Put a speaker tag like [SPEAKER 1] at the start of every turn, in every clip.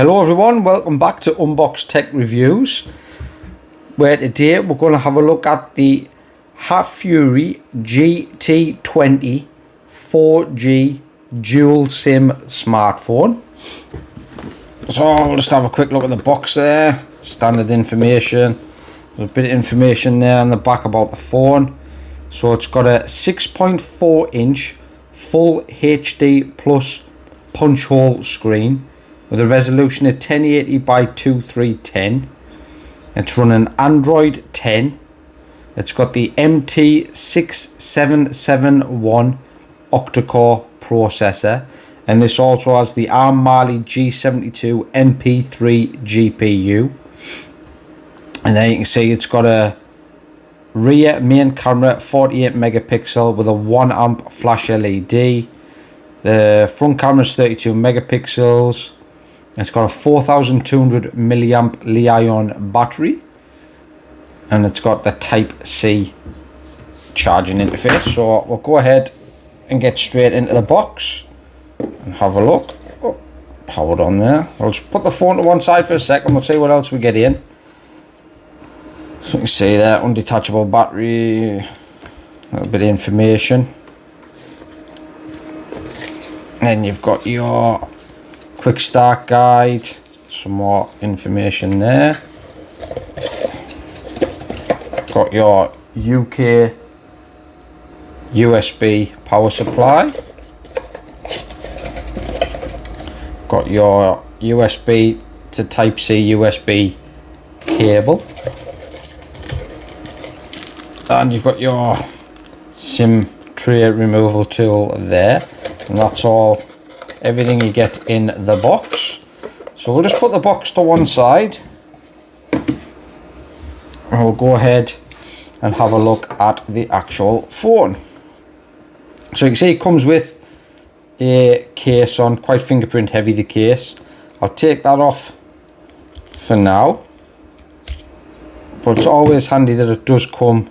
[SPEAKER 1] Hello everyone, welcome back to Unbox Tech Reviews, where today we're going to have a look at the Hafury GT20 4G dual SIM smartphone. So we'll just have a quick look at the box there. Standard information. There's a bit of information there on the back about the phone. So it's got a 6.4 inch full HD plus punch hole screen with a resolution of 1080 by 2310. It's running Android 10. It's got the MT6771 octa-core processor, and this also has the ARM Mali G72 MP3 GPU. And there you can see it's got a rear main camera 48 megapixel with a 1 amp flash LED. The front camera is 32 megapixels. It's got a 4200 milliamp Li-ion battery, and it's got the Type-C charging interface. So we'll go ahead and get straight into the box and have a look. Oh, powered on there. I'll just put the phone to one side for a second. We'll see what else we get in. So you can see there, undetachable battery, a little bit of information. Then you've got your quick start guide, some more information there. Got your UK USB power supply. Got your USB to Type-C USB cable. And you've got your SIM tray removal tool there. And that's all, everything you get in the box. So we'll just put the box to one side and we'll go ahead and have a look at the actual phone. So you can see it comes with a case on, quite fingerprint heavy the case. I'll take that off for now, but it's always handy that it does come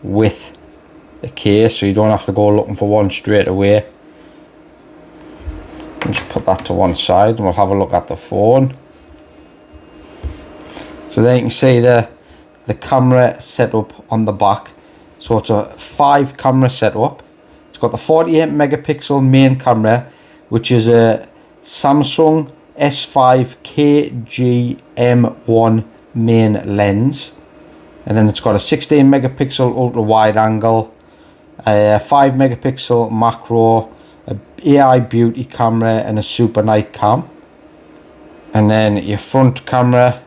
[SPEAKER 1] with a case, so you don't have to go looking for one straight away. Just put that to one side and we'll have a look at the phone. So there you can see the camera setup on the back. So it's a 5 camera setup. It's got the 48 megapixel main camera, which is a Samsung S5 KG-M1 main lens. And then it's got a 16 megapixel ultra wide angle, a 5 megapixel macro, a AI beauty camera, and a super night cam. And then your front camera,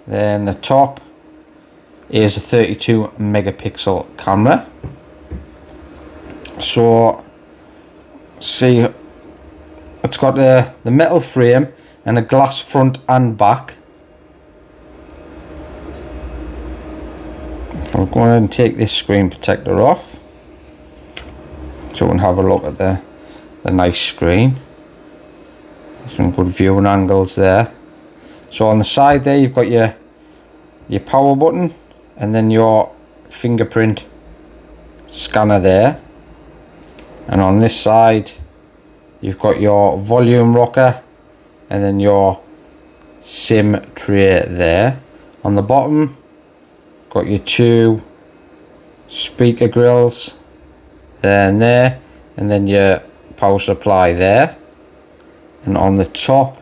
[SPEAKER 1] then the top is a 32 megapixel camera. So see, it's got the metal frame and a glass front and back. I'll go ahead and take this screen protector off so we can have a look at the nice screen. Some good viewing angles there. So on the side there you've got your power button and then your fingerprint scanner there, and on this side you've got your volume rocker and then your SIM tray there. On the bottom got your 2 speaker grills there and there, and then your power supply there. And on the top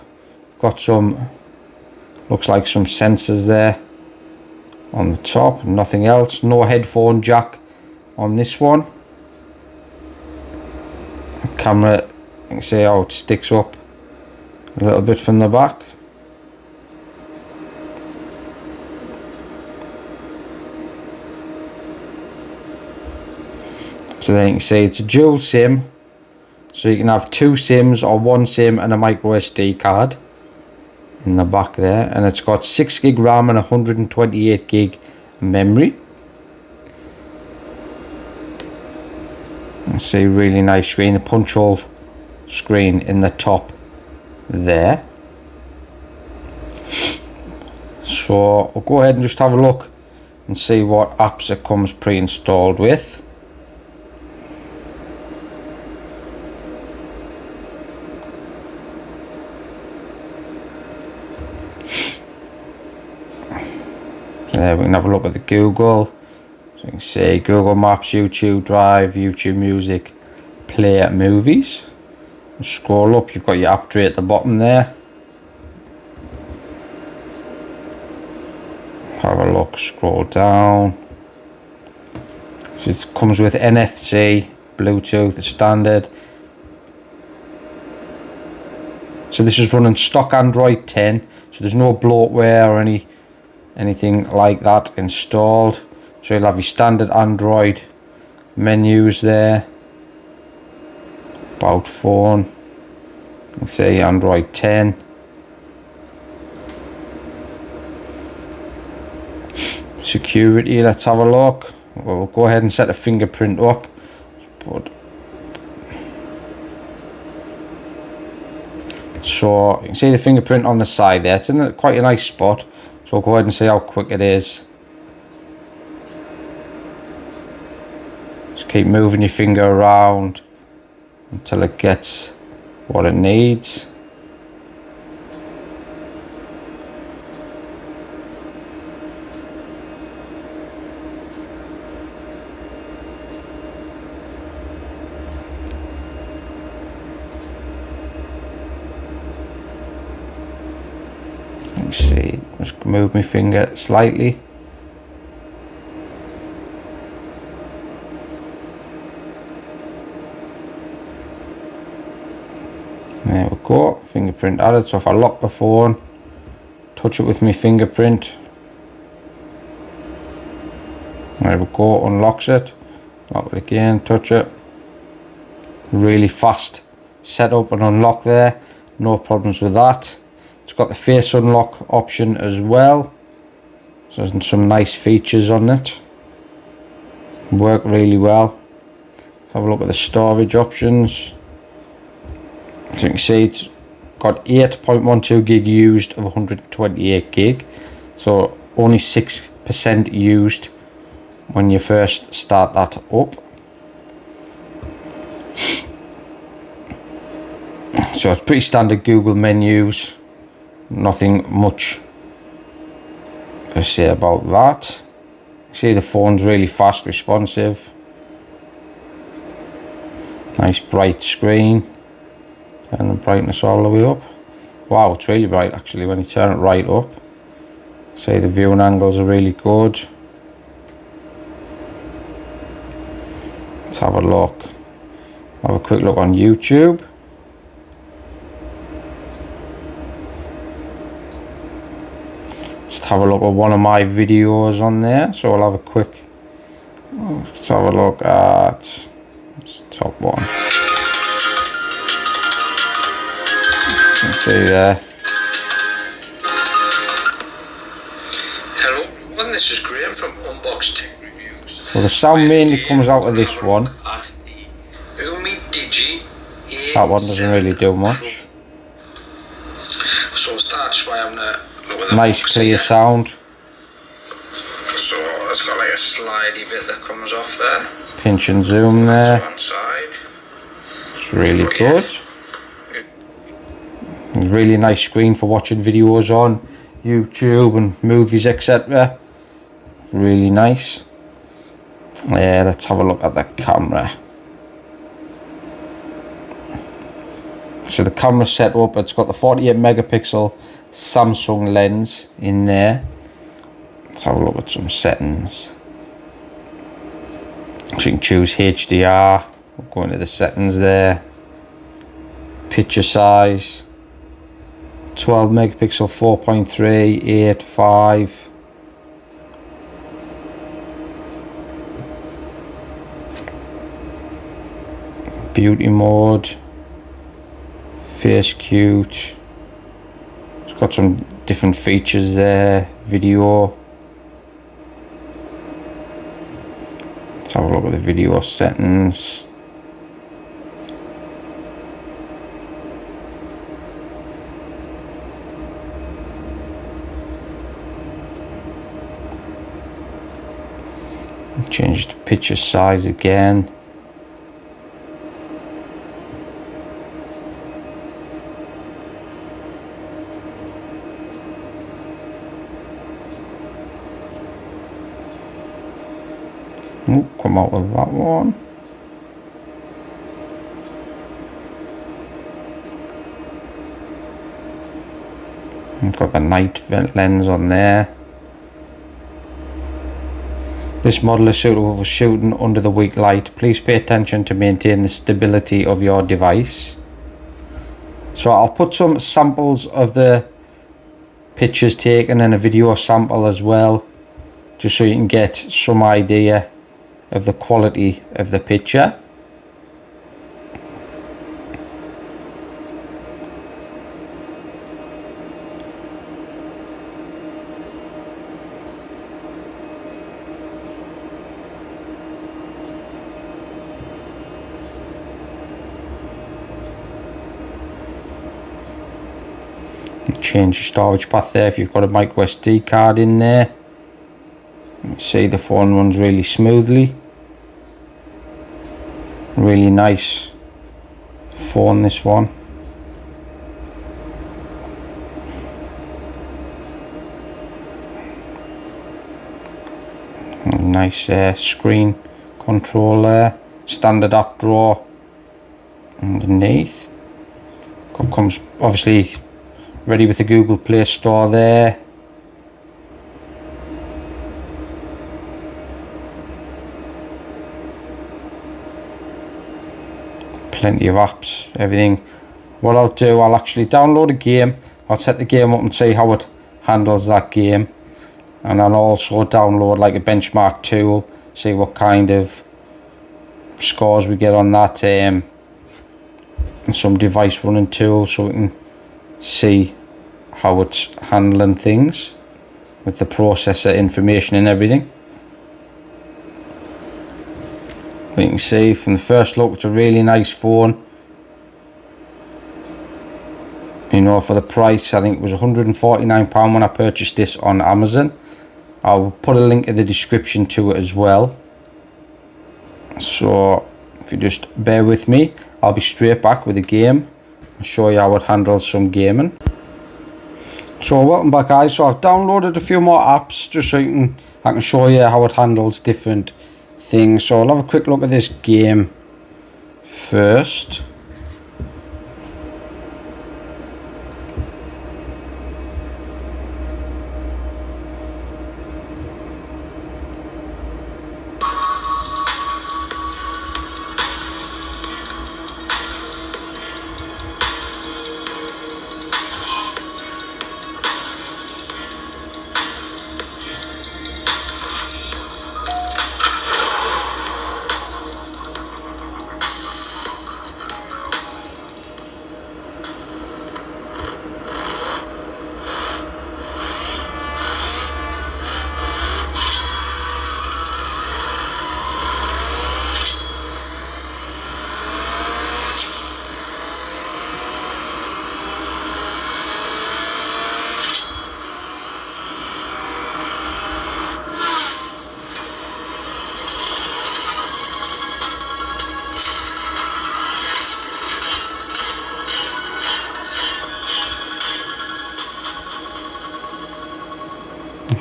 [SPEAKER 1] got some, looks like some sensors there on the top, nothing else. No headphone jack on this one. The camera, you can see how it sticks up a little bit from the back. So then you can see it's a dual SIM, so you can have 2 SIMs or 1 SIM and a micro SD card in the back there. And it's got 6 gig RAM and 128 gig memory. You see, really nice screen, the punch hole screen in the top there. So we'll go ahead and just have a look and see what apps it comes pre-installed with. We can have a look at the Google. So you can see Google Maps, YouTube Drive, YouTube Music, Play Movies. And scroll up, you've got your app tray at the bottom there. Have a look, scroll down. So it comes with NFC, Bluetooth, the standard. So this is running stock Android 10, so there's no bloatware or anything like that installed. So you'll have your standard Android menus there. About phone, you can say Android 10. Security, let's have a look. We'll go ahead and set a fingerprint up. So you can see the fingerprint on the side there. It's in quite a nice spot. So I'll go ahead and see how quick it is. Just keep moving your finger around until it gets what it needs. See, just move my finger slightly. There we go, fingerprint added. So if I lock the phone, touch it with my fingerprint, there we go, unlocks it. Lock it again, touch it. Really fast setup and unlock there, no problems with that. It's got the face unlock option as well, so there's some nice features on it. Work really well. Let's have a look at the storage options. So you can see it's got 8.12 gig used of 128 gig, so only 6% used when you first start that up. So it's pretty standard Google menus. Nothing much to say about that. See, the phone's really fast, responsive. Nice bright screen. Turn the brightness all the way up. Wow, it's really bright actually when you turn it right up. See, the viewing angles are really good. Let's have a look. Have a quick look on YouTube. Just have a look at one of my videos on there. So I'll have a quick, let's have a look at top one. You can see there.
[SPEAKER 2] Hello everyone, this is Graham from Unbox Tech Reviews.
[SPEAKER 1] So the sound mainly comes out of this one. That one doesn't really do much.
[SPEAKER 2] So we'll start just by having a look at the
[SPEAKER 1] nice
[SPEAKER 2] box
[SPEAKER 1] clear
[SPEAKER 2] again.
[SPEAKER 1] sound.
[SPEAKER 2] So it's got like a slidey bit that comes off there.
[SPEAKER 1] Pinch and zoom there.
[SPEAKER 2] One side.
[SPEAKER 1] It's really good. It's a really nice screen for watching videos on YouTube and movies, etc. Really nice. Yeah, let's have a look at the camera. So the camera setup, it's got the 48 megapixel Samsung lens in there. Let's have a look at some settings. So you can choose HDR. We'll go into the settings there. Picture size 12 megapixel 4.3 8 5. Beauty mode, face cute. It's got some different features there. Video. Let's have a look at the video settings. Change the picture size again. Ooh, come out with that one. And got the night lens on there. This model is suitable for shooting under the weak light. Please pay attention to maintain the stability of your device. So I'll put some samples of the pictures taken and a video sample as well, just so you can get some idea of the quality of the picture. Change your storage path there if you've got a micro SD card in there. You can see the phone runs really smoothly. Really nice phone, this one. Nice screen control there. Standard app drawer underneath. Comes obviously ready with the Google Play Store there. Plenty of apps, everything. What I'll do, I'll actually download a game. I'll set the game up and see how it handles that game. And I'll also download like a benchmark tool, see what kind of scores we get on that. And some device running tools so we can see how it's handling things with the processor information and everything. But you can see from the first look it's a really nice phone. You know, for the price, I think it was £149 when I purchased this on Amazon. I'll put a link in the description to it as well. So if you just bear with me, I'll be straight back with the game and show you how it handles some gaming. So welcome back, guys. So I've downloaded a few more apps just so I can show you how it handles different things. So I'll have a quick look at this game first.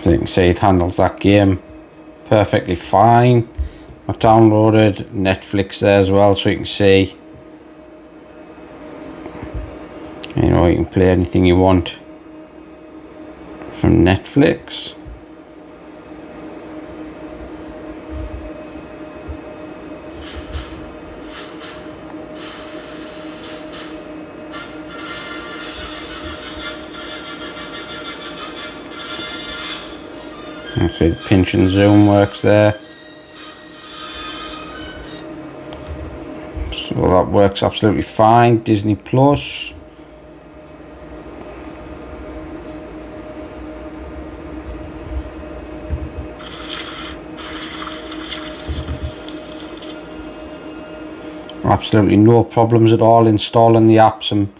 [SPEAKER 1] So you can see it handles that game perfectly fine. I've downloaded Netflix there as well, so you can see, you know, you can play anything you want from Netflix. See the pinch and zoom works there. So that works absolutely fine. Disney Plus. Absolutely no problems at all installing the apps and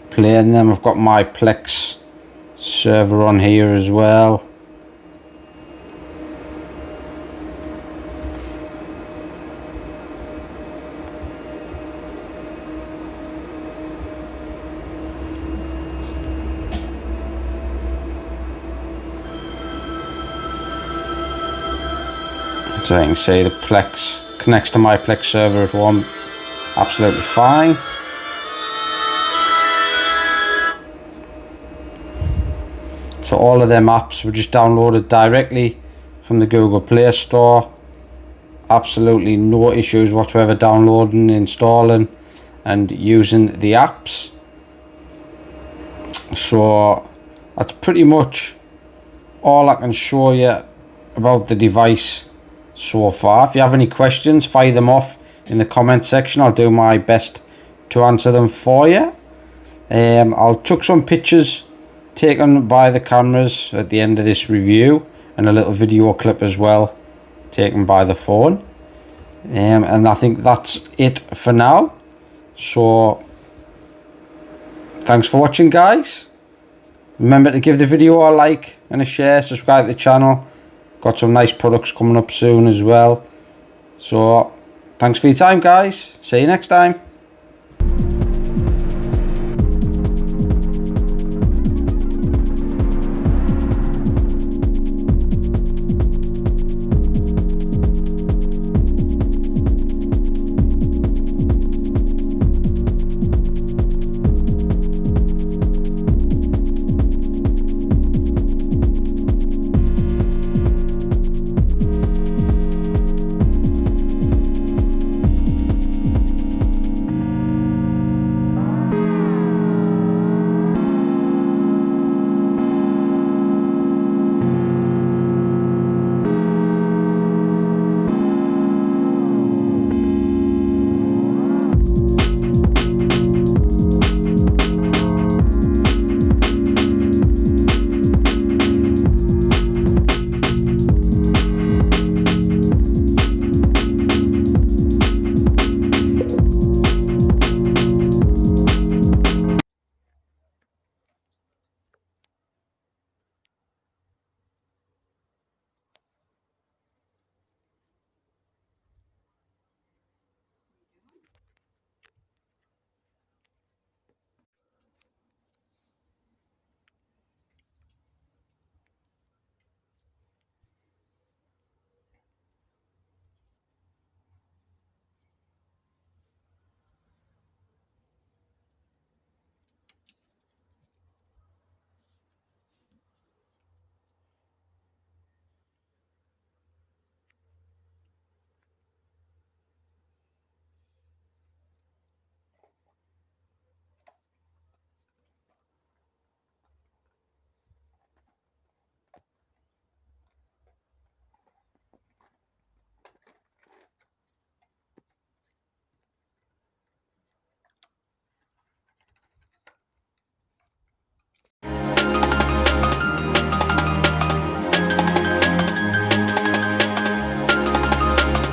[SPEAKER 1] playing them. I've got my Plex server on here as well. So you can see the Plex connects to my Plex server at home absolutely fine. So all of them apps were just downloaded directly from the Google Play Store. Absolutely no issues whatsoever downloading, installing and using the apps. So that's pretty much all I can show you about the device so far. If you have any questions, fire them off in the comment section. I'll do my best to answer them for you. I'll chuck some pictures taken by the cameras at the end of this review and a little video clip as well taken by the phone. And I think that's it for now. So thanks for watching, guys. Remember to give the video a like and a share, subscribe to the channel. Got some nice products coming up soon as well. So thanks for your time, guys. See you next time.